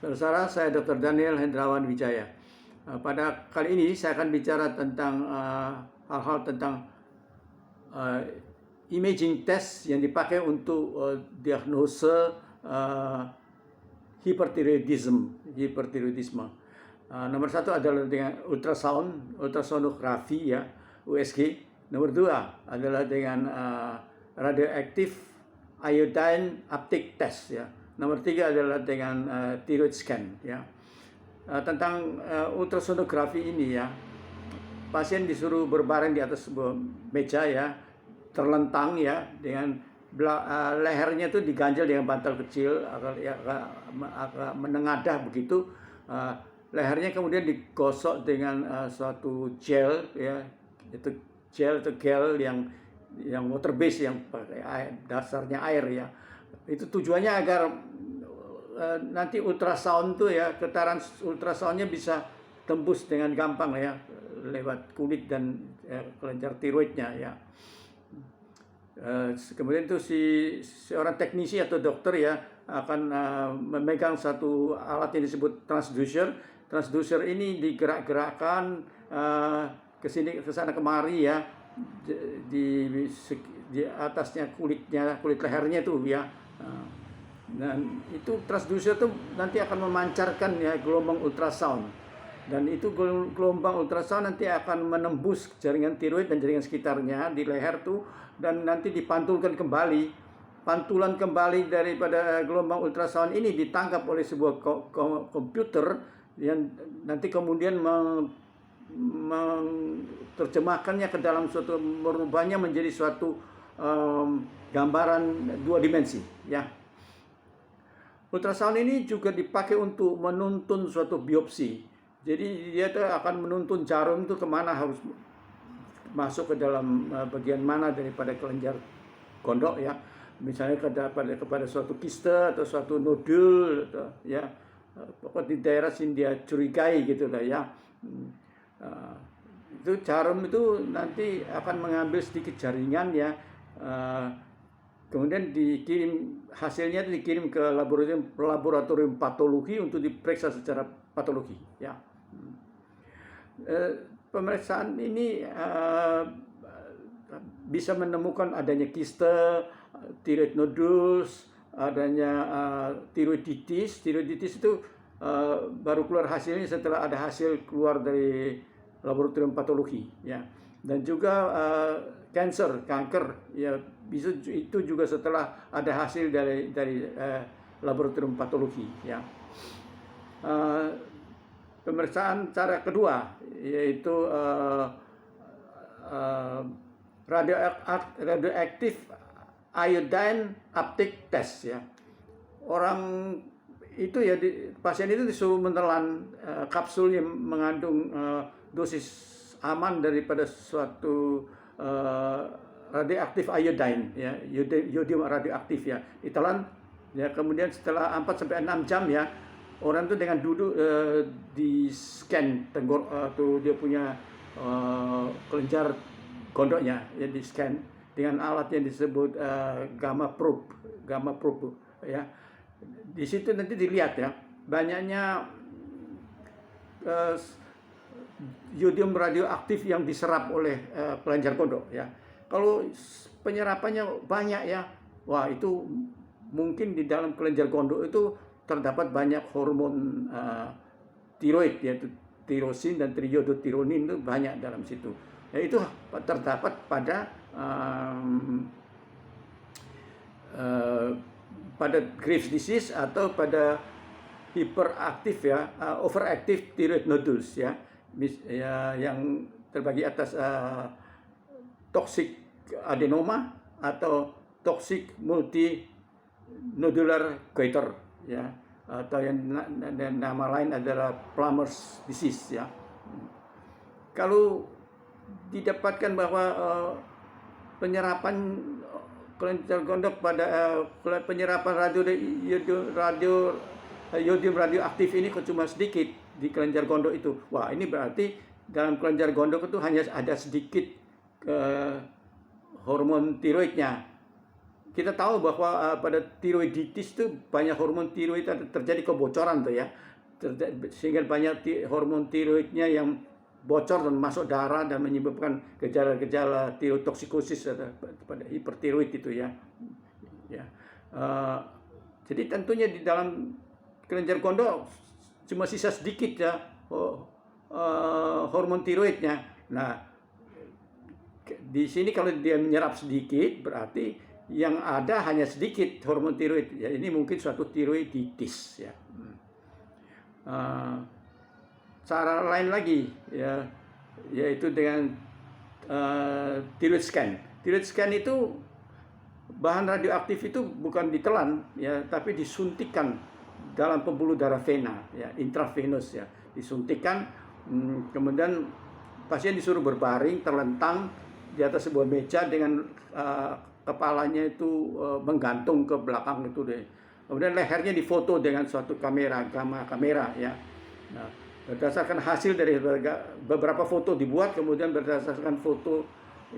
Saudara, saya Dr. Daniel Hendrawan Wijaya. Pada kali ini saya akan bicara tentang hal-hal tentang uh, imaging test yang dipakai untuk diagnose hipertiroidisme. Nomor satu adalah dengan ultrasonografi ya, USG. Nomor dua adalah dengan radioactive iodine uptake test ya. Nomor tiga adalah dengan thyroid scan ya. Tentang ultrasonografi ini ya, pasien disuruh berbaring di atas sebuah meja ya, terlentang ya, dengan lehernya itu diganjel dengan bantal kecil agak menengadah begitu. Lehernya kemudian digosok dengan suatu gel ya, itu gel atau gel yang water base, yang pakai air, dasarnya air ya. Itu tujuannya agar nanti ultrasound tuh ya, getaran ultrasoundnya bisa tembus dengan gampang ya, lewat kulit dan kelenjar tiroidnya ya. Kemudian itu seorang teknisi atau dokter ya akan memegang satu alat yang disebut transducer. Transducer ini digerak-gerakkan ke sini ke sana kemari ya, di atasnya kulit lehernya itu ya. Dan itu transducer itu nanti akan memancarkan ya gelombang ultrasound, dan itu gelombang ultrasound nanti akan menembus jaringan tiroid dan jaringan sekitarnya di leher tuh, dan nanti dipantulkan kembali. Pantulan kembali daripada gelombang ultrasound ini ditangkap oleh sebuah komputer yang nanti kemudian menerjemahkannya ke dalam suatu, merubahnya menjadi suatu gambaran dua dimensi ya. Ultrasound ini juga dipakai untuk menuntun suatu biopsi. Jadi dia akan menuntun jarum itu kemana, harus masuk ke dalam bagian mana daripada kelenjar gondok ya. Misalnya kepada suatu kiste atau suatu nodul atau ya, pokoknya di daerah sini dia curigai gitu lah ya. Itu jarum itu nanti akan mengambil sedikit jaringan ya. Kemudian hasilnya dikirim ke laboratorium patologi untuk diperiksa secara patologi ya. Pemeriksaan ini bisa menemukan adanya kiste, thyroid nodules, adanya thyroiditis. Thyroiditis itu baru keluar hasilnya setelah ada hasil keluar dari laboratorium patologi ya. Dan juga kanker ya, bisa itu juga setelah ada hasil dari laboratorium patologi ya. Pemeriksaan cara kedua yaitu radioactive iodine uptake test ya. Orang itu ya, pasien itu disuruh menelan kapsul yang mengandung dosis aman daripada suatu radioaktif iodine ya, yodium radioaktif ya, ditelan ya. Kemudian setelah 4 sampai 6 jam ya, orang itu dengan duduk di scan tuh dia punya kelenjar gondoknya ya, di scan dengan alat yang disebut gamma probe ya. Di situ nanti dilihat ya banyaknya yodium radioaktif yang diserap oleh kelenjar gondok ya. Kalau penyerapannya banyak ya, wah itu mungkin di dalam kelenjar gondok itu terdapat banyak hormon tiroid, yaitu tirosin dan triiodotironin, itu banyak dalam situ. Ya, itu terdapat pada Graves' disease atau pada hiperaktif ya, overactive thyroid nodules ya, yang terbagi atas toxic adenoma atau toxic multinodular goiter ya, atau yang nama lain adalah Plummer's disease ya. Kalau didapatkan bahwa penyerapan kelenjar gondok pada penyerapan yodium radioaktif ini cuma sedikit di kelenjar gondok itu, wah ini berarti dalam kelenjar gondok itu hanya ada sedikit hormon tiroidnya kita tahu bahwa pada tiroiditis itu banyak hormon tiroid terjadi kebocoran tuh ya, sehingga banyak hormon tiroidnya yang bocor dan masuk darah dan menyebabkan gejala-gejala tirotoksikosis pada hipertiroid itu ya. Ya. Jadi tentunya di dalam kelenjar gondok cuma sisa sedikit ya hormon tiroidnya. Nah, di sini kalau dia menyerap sedikit berarti yang ada hanya sedikit hormon tiroid. Ya, ini mungkin suatu tiroiditis ya. Cara lain lagi ya, yaitu dengan thyroid scan. Thyroid scan itu bahan radioaktif itu bukan ditelan ya, tapi disuntikkan dalam pembuluh darah vena ya, intravenous ya, disuntikkan. Kemudian pasien disuruh berbaring terlentang di atas sebuah meja dengan kepalanya itu menggantung ke belakang itu deh. Kemudian lehernya difoto dengan suatu kamera, gamma kamera ya. Nah, berdasarkan hasil dari beberapa foto dibuat, kemudian berdasarkan foto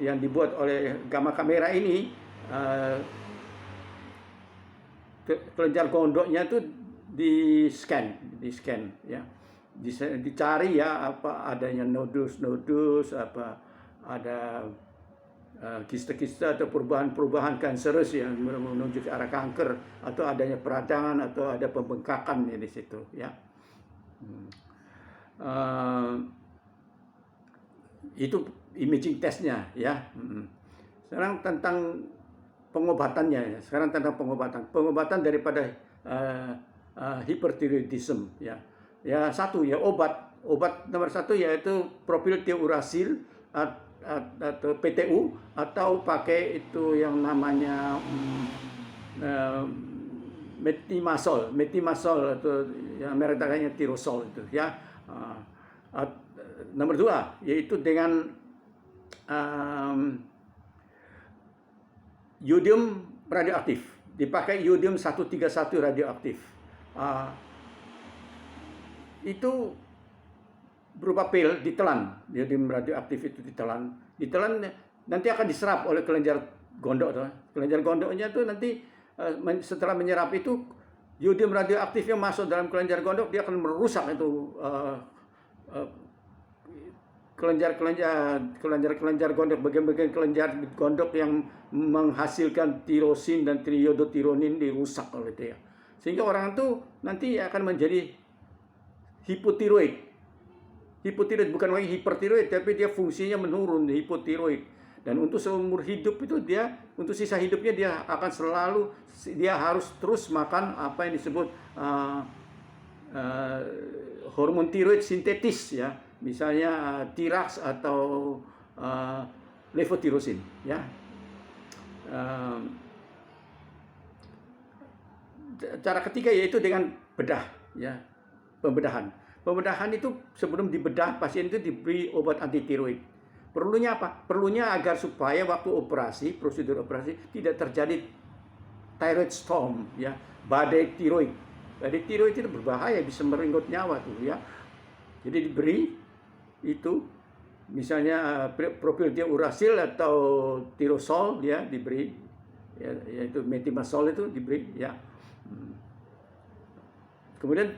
yang dibuat oleh gamma kamera ini, kelenjar gondoknya itu di scan ya, dicari ya apa adanya nodus, apa ada kista-kista atau perubahan kanserus yang menuju ke arah kanker, atau adanya peradangan atau ada pembengkakan ya di situ ya. Itu imaging testnya ya. Sekarang tentang pengobatannya ya. Pengobatan daripada hipertiroidism ya. Ya satu ya obat nomor satu yaitu propylthiouracil atau PTU, atau pakai itu yang namanya metimazole atau yang merek dagangnya tirosol itu ya. Nomor dua yaitu dengan yodium radioaktif, dipakai yodium 131 radioaktif. Itu berupa pil, ditelan, yodium radioaktif itu ditelan nanti akan diserap oleh kelenjar gondok. Kelenjar gondoknya itu nanti setelah menyerap itu yodium radioaktif yang masuk dalam kelenjar gondok, dia akan merusak itu kelenjar gondok, bagian-bagian kelenjar gondok yang menghasilkan tirosin dan triiodotironin dirusak oleh dia, sehingga orang itu nanti akan menjadi hipotiroid, bukan lagi hipertiroid, tapi dia fungsinya menurun, hipotiroid. Dan untuk seumur hidup itu untuk sisa hidupnya dia akan selalu, dia harus terus makan apa yang disebut hormon tiroid sintetis ya, misalnya Tirax atau levotirosin ya. Cara ketiga yaitu dengan bedah ya, pembedahan itu sebelum dibedah pasien itu diberi obat anti tiroid. Perlunya apa? Perlunya agar supaya waktu operasi, prosedur operasi tidak terjadi thyroid storm ya, badai tiroid. Badai tiroid itu berbahaya, bisa merenggut nyawa tuh ya. Jadi diberi itu misalnya propylthiouracil atau tirosol ya, diberi ya, yaitu metimazole itu diberi ya. Kemudian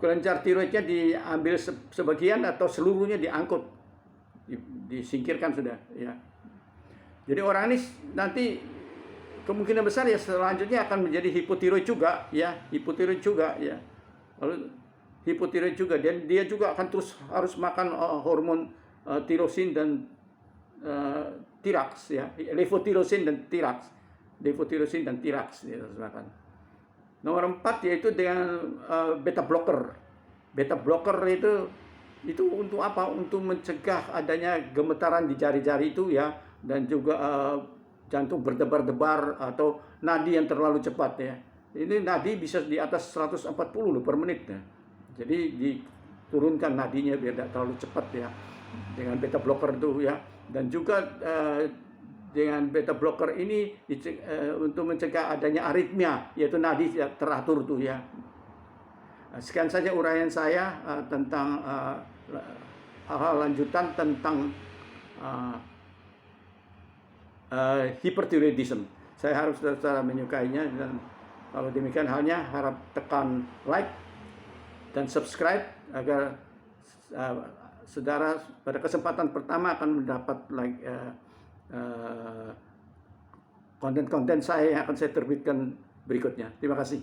kelenjar tiroidnya diambil sebagian atau seluruhnya diangkut, disingkirkan sudah ya. Jadi orang ini nanti kemungkinan besar ya selanjutnya akan menjadi hipotiroid juga ya, lalu hipotiroid juga, dan dia juga akan terus harus makan hormon tirosin dan tirax ya, levotirosin dan tirax ya, harus makan. Nomor 4 yaitu dengan beta blocker. Beta blocker itu untuk apa? Untuk mencegah adanya gemetaran di jari-jari itu ya, dan juga jantung berdebar-debar atau nadi yang terlalu cepat ya. Ini nadi bisa di atas 140 per menit ya. Jadi diturunkan nadinya biar tidak terlalu cepat ya dengan beta blocker itu ya. Dan juga dengan beta blocker ini untuk mencegah adanya aritmia, yaitu nadi tidak teratur tuh ya. Sekian saja uraian saya tentang hal-hal lanjutan tentang hipertiroidism. Saya harap saudara menyukainya, dan kalau demikian halnya harap tekan like dan subscribe agar saudara pada kesempatan pertama akan mendapat konten-konten saya yang akan saya terbitkan berikutnya. Terima kasih.